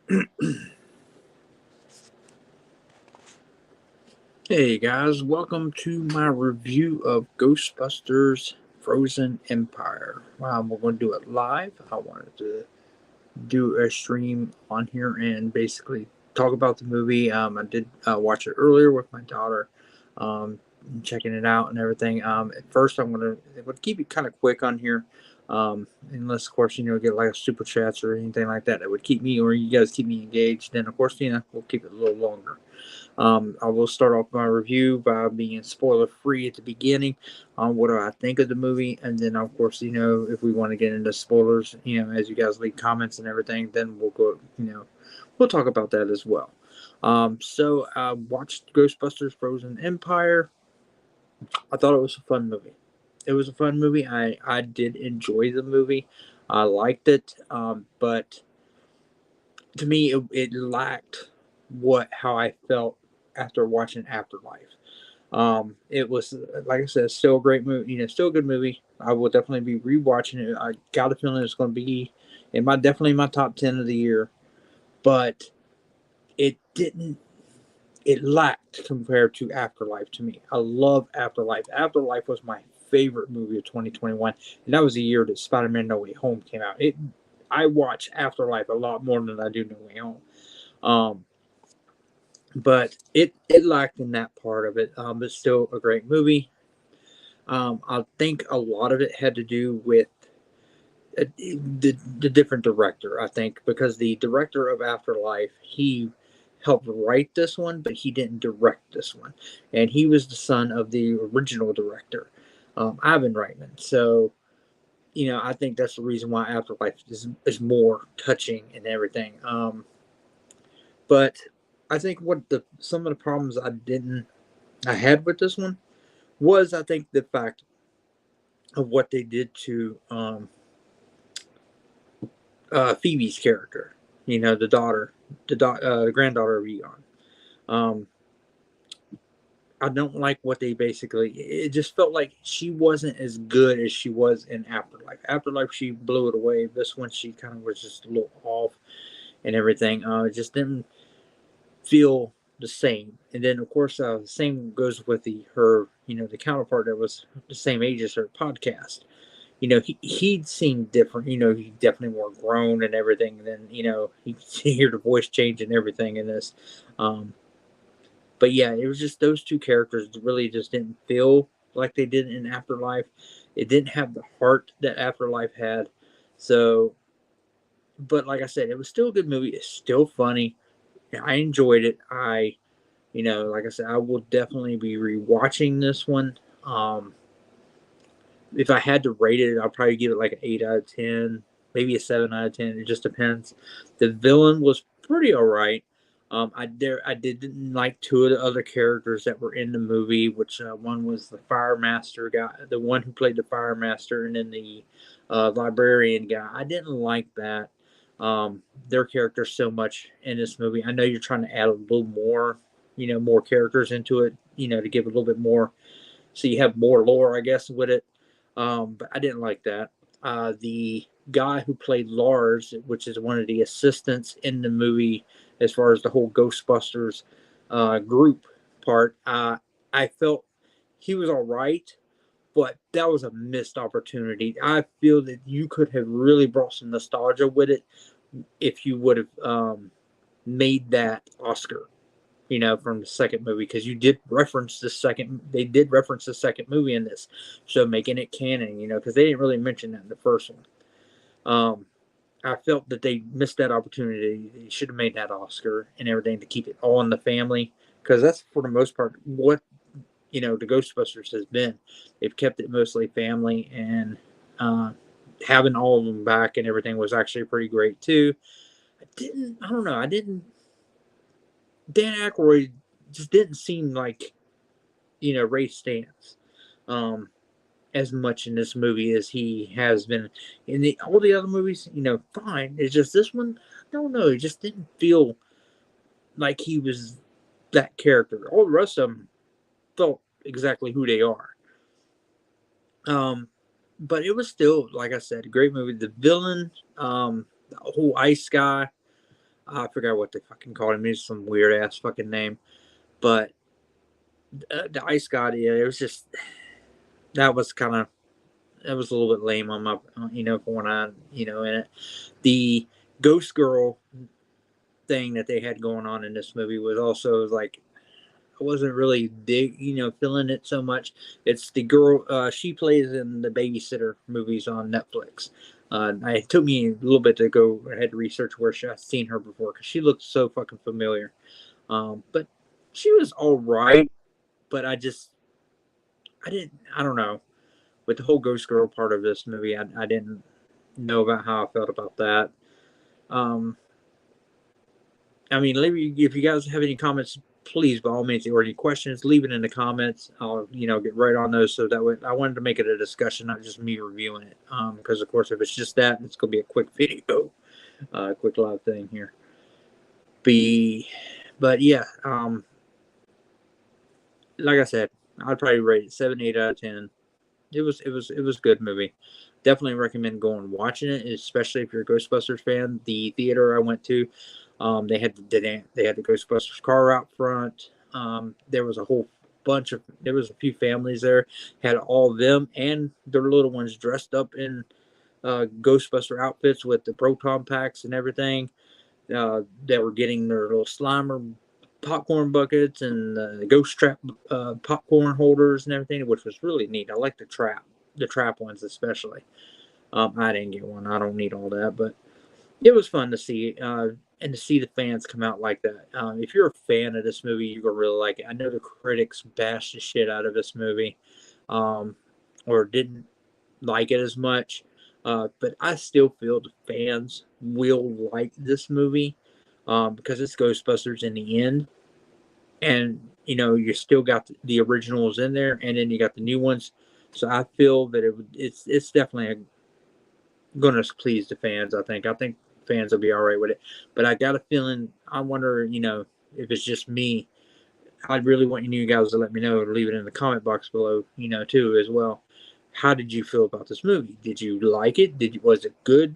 Hey guys, welcome to my review of Ghostbusters Frozen Empire. We're going to do it live. I wanted to do a stream on here and basically talk about the movie. I did watch it earlier with my daughter, checking it out and everything. At first, I'm going to keep it kind of quick on here. Unless, of course, get like a super chats or anything like that would keep me or you guys keep me engaged. Then, of course, we'll keep it a little longer. I will start off my review by being spoiler free at the beginning on what do I think of the movie, and then of course, if we want to get into spoilers, as you guys leave comments and everything, then we'll go, we'll talk about that as well. So I watched Ghostbusters Frozen Empire. I thought it was a fun movie. It was a fun movie. I did enjoy the movie. I liked it, but to me, it lacked how I felt after watching Afterlife. It was, like I said, still a great movie. Still a good movie. I will definitely be rewatching it. I got a feeling it's going to be in my definitely my top 10 of the year, but it didn't. It lacked compared to Afterlife to me. I love Afterlife. Afterlife was my favorite movie of 2021, and that was the year that Spider-Man: No Way Home came out. I watch Afterlife a lot more than I do No Way Home. Um, but it lacked in that part of it. But still a great movie. I think a lot of it had to do with the different director. I think because the director of Afterlife, he helped write this one, but he didn't direct this one, and he was the son of the original director, Ivan Reitman. So I think that's the reason why Afterlife is more touching and everything. But I think what the some of the problems I had with this one was I think the fact of what they did to Phoebe's character. The daughter, the granddaughter of Egon. Um, I don't like what they basically. It just felt like she wasn't as good as she was in Afterlife. Afterlife, she blew it away. This one, she kind of was just a little off and everything. It just didn't feel the same. And then, of course, the same goes with the counterpart that was the same age as her podcast. He'd seemed different. He definitely more grown and everything. And then, you hear the voice change and everything in this. Um, but yeah, it was just those two characters really just didn't feel like they did in Afterlife. It didn't have the heart that Afterlife had. So, but like I said, it was still a good movie. It's still funny. I enjoyed it. Like I said, I will definitely be rewatching this one. If I had to rate it, I'll probably give it like an 8 out of 10, maybe a 7 out of 10. It just depends. The villain was pretty all right. I didn't like two of the other characters that were in the movie, which one was the fire master guy, the one who played the fire master, and then the librarian guy. I didn't like that. Their characters so much in this movie. I know you're trying to add a little more, more characters into it, to give a little bit more, so you have more lore, I guess, with it. But I didn't like that. The guy who played Lars, which is one of the assistants in the movie, as far as the whole Ghostbusters group part, I felt he was all right, but that was a missed opportunity. I feel that you could have really brought some nostalgia with it if you would have made that Oscar, from the second movie, because they did reference the second movie in this, so making it canon, because they didn't really mention that in the first one. Um, I felt that they missed that opportunity. They should have made that Oscar and everything to keep it all in the family, because that's for the most part what the Ghostbusters has been. They've kept it mostly family, and having all of them back and everything was actually pretty great too. I don't know. I didn't. Dan Aykroyd just didn't seem like Ray Stantz as much in this movie as he has been in all the other movies. Fine. It's just this one. I don't know. It just didn't feel like he was that character. All the rest of them felt exactly who they are. Um, but it was still, like I said, a great movie. The villain, the whole ice guy. I forgot what they fucking called him. He's some weird ass fucking name. But the Ice God, yeah, it was just that was kind of that was a little bit lame on my, for when I, in it. The Ghost Girl thing that they had going on in this movie was also like I wasn't really feeling it so much. It's the girl she plays in the Babysitter movies on Netflix. It took me a little bit to go. I had to research where I've seen her before because she looked so fucking familiar. But she was all right. But I don't know. With the whole Ghost Girl part of this movie, I didn't know about how I felt about that. Um, I mean, if you guys have any comments, please, by all means, or any questions, leave it in the comments. I'll, get right on those. So that way, I wanted to make it a discussion, not just me reviewing it. Because of course, if it's just that, it's gonna be a quick video, quick live thing here. But yeah, like I said, I'd probably rate it 7, 8 out of 10. It was a good movie. Definitely recommend going and watching it, especially if you're a Ghostbusters fan. The theater I went to, they had the Ghostbusters car out front. There was a few families there, had all of them and their little ones dressed up in Ghostbuster outfits with the proton packs and everything. That were getting their little Slimer popcorn buckets and the ghost trap popcorn holders and everything, which was really neat. I like the trap ones especially. I didn't get one. I don't need all that, but it was fun to see and to see the fans come out like that. If you're a fan of this movie, you're gonna really like it. I know the critics bashed the shit out of this movie, um, or didn't like it as much. But I still feel the fans will like this movie because it's Ghostbusters in the end, and you still got the originals in there, and then you got the new ones. So I feel that it's definitely going to please the fans. I think fans will be all right with it. But I got a feeling. I wonder, if it's just me. I'd really want you guys to let me know, or leave it in the comment box below, too, as well. How did you feel about this movie? Did you like it? Was it good,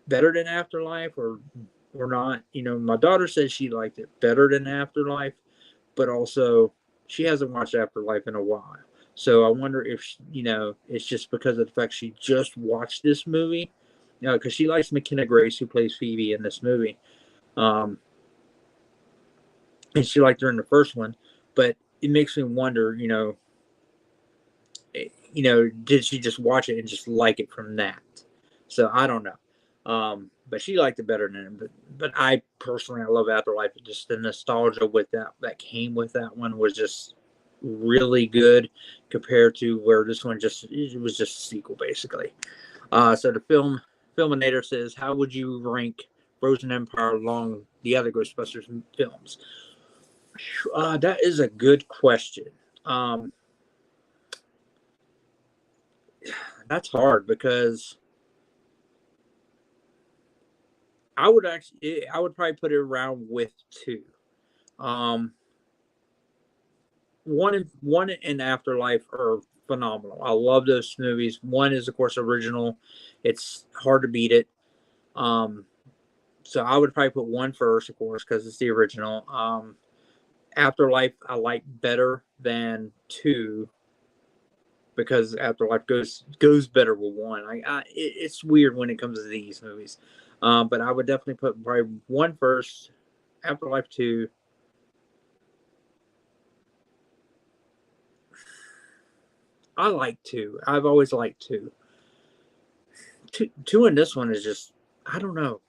better than Afterlife, or not? My daughter says she liked it better than Afterlife, but also she hasn't watched Afterlife in a while. So I wonder if it's just because of the fact she just watched this movie, because she likes McKenna Grace, who plays Phoebe in this movie, um, and she liked her in the first one. But it makes me wonder, did she just watch it and just like it from that? So I don't know. But she liked it better than him. But I personally, I love Afterlife. Just the nostalgia with that came with that one was just really good compared to where this one it was just a sequel basically. So the filminator says, how would you rank Frozen Empire along the other Ghostbusters films? That is a good question. That's hard because I would probably put it around with two. Um, one and Afterlife are phenomenal. I love those movies. One is of course original. It's hard to beat it. Um, so I would probably put one first, of course, because it's the original. Afterlife I like better than two because Afterlife goes better with one. It's weird when it comes to these movies, but I would definitely put probably one first, Afterlife two. I like two. I've always liked two. Two in this one is just I don't know.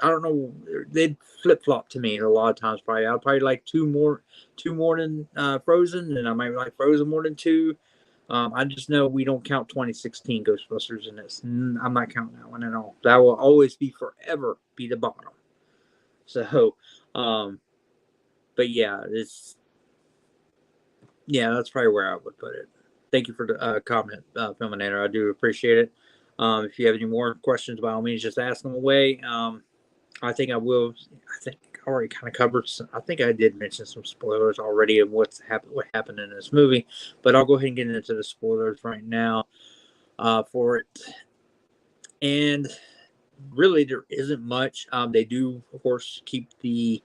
I don't know. They flip flop to me a lot of times. Probably I'll probably like two more than Frozen, and I might like Frozen more than two. I just know we don't count 2016 Ghostbusters in this. I'm not counting that one at all. That will always be forever be the bottom. So, but yeah, that's probably where I would put it. Thank you for the comment, Filminator. I do appreciate it. If you have any more questions, by all means, just ask them away. I think I will. I think I already kind of covered. I think I did mention some spoilers already of what happened in this movie, but I'll go ahead and get into the spoilers right now for it. And really there isn't much. They do, of course, keep the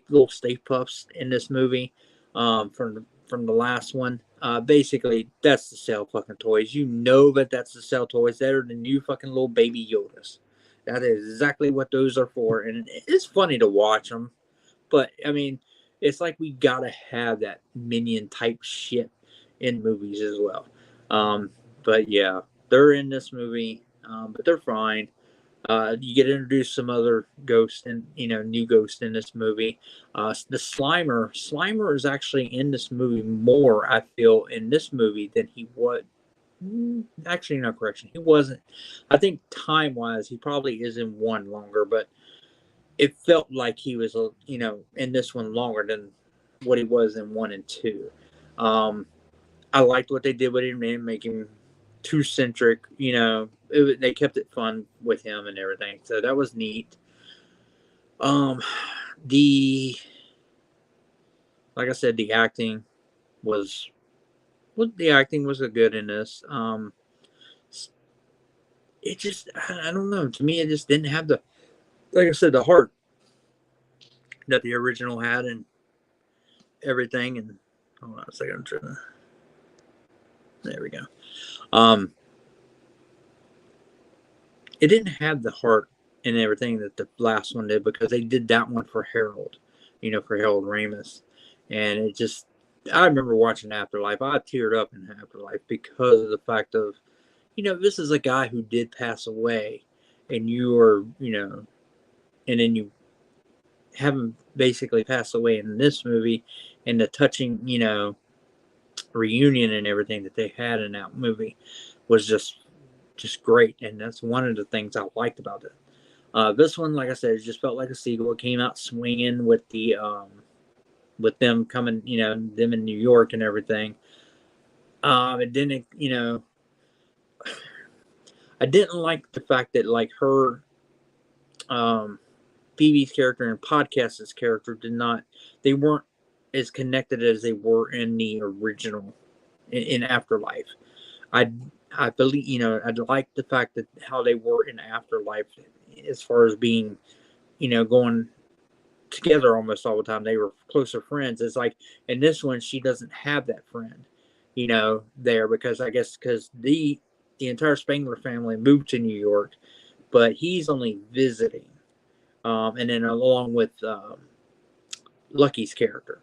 little Stay Puffs in this movie from the last one. Basically, that's to sell fucking toys. You know that that's to sell toys. They're the new fucking little baby Yodas. That is exactly what those are for, and it's funny to watch them. But I mean, it's like we gotta have that minion type shit in movies as well. Um, but yeah, they're in this movie, but they're fine. You get introduced some other ghosts and new ghosts in this movie. The Slimer is actually in this movie more. I feel in this movie than he was. Actually, no correction. He wasn't. I think time wise, he probably is in one longer, but it felt like he was in this one longer than what he was in 1 and 2. I liked what they did with him. They didn't make him too centric. They kept it fun with him and everything, so that was neat. Um, the like I said, the acting was a good in this. It just I don't know. To me, it just didn't have the like I said the heart that the original had and everything. And hold on a second, I'm trying to. There we go. Um, it didn't have the heart and everything that the last one did because they did that one for Harold, for Harold Ramis, and it just. I remember watching Afterlife. I teared up in Afterlife because of the fact of, this is a guy who did pass away, and you are, and then you have him basically pass away in this movie, and the touching, reunion and everything that they had in that movie was just great, and that's one of the things I liked about it. This one, like I said, it just felt like a sequel. It came out swinging with them coming, them in New York and everything. It didn't, I didn't like the fact that like her, Phoebe's character and Podcast's character they weren't as connected as they were in the original in Afterlife. I I believe I like the fact that how they were in Afterlife as far as being going together almost all the time. They were closer friends. It's like in this one she doesn't have that friend, there because I guess because the entire Spangler family moved to New York, but he's only visiting, and then along with Lucky's character,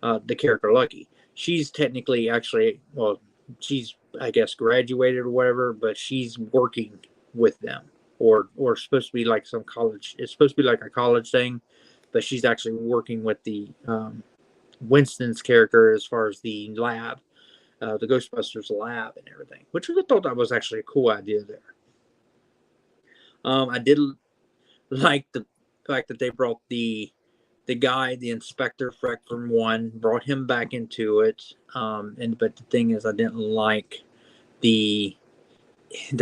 the character Lucky. She's technically actually, well, she's I guess graduated or whatever, but she's working with them, or supposed to be like some college. It's supposed to be like a college thing, but she's actually working with the Winston's character as far as the lab, the Ghostbusters lab and everything, which I thought that was actually a cool idea there. I did like the fact that they brought the guy, the inspector Freck from 1, brought him back into it. But the thing is, I didn't like the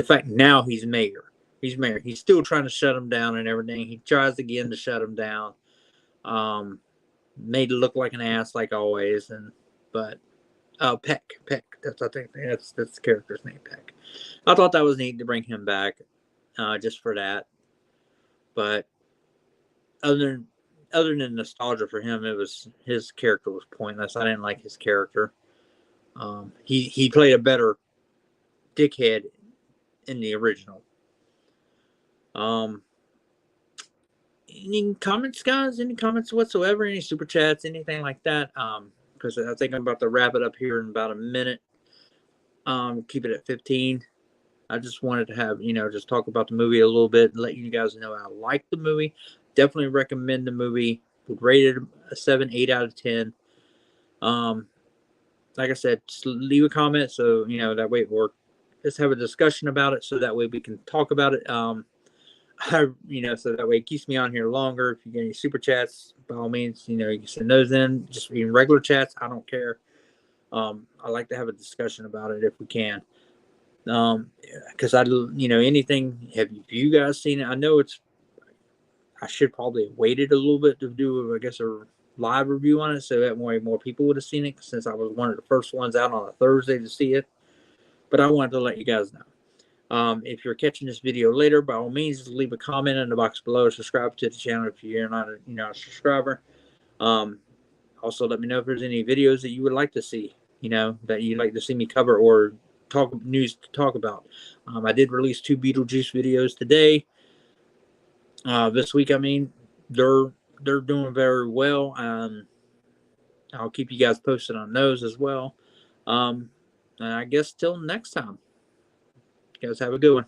fact now he's mayor. He's mayor. He's still trying to shut him down and everything. He tries again to shut him down. Made it look like an ass like always, but Peck. I think that's the character's name, Peck. I thought that was neat to bring him back, just for that. But other than nostalgia for him, his character was pointless. I didn't like his character. He played a better dickhead in the original. Any comments, guys? Any comments whatsoever? Any super chats? Anything like that? Because I think I'm about to wrap it up here in about a minute. Keep it at 15. I just wanted to have, just talk about the movie a little bit and let you guys know I like the movie. Definitely recommend the movie. Would rate it a 7, 8 out of 10. Like I said, just leave a comment so, that way we're just have a discussion about it so that way we can talk about it. So that way it keeps me on here longer. If you get any super chats, by all means, you can send those in. Just in regular chats, I don't care. I like to have a discussion about it if we can. Because anything. Have you guys seen it? I know I should probably have waited a little bit to do, I guess, a live review on it, so that way more people would have seen it. Since I was one of the first ones out on a Thursday to see it, but I wanted to let you guys know. If you're catching this video later, by all means, leave a comment in the box below. Subscribe to the channel if you're not a subscriber. Also, let me know if there's any videos that you would like to see, that you'd like to see me cover or news to talk about. I did release 2 Beetlejuice videos today. This week, I mean, they're doing very well. I'll keep you guys posted on those as well. And I guess till next time, you guys have a good one.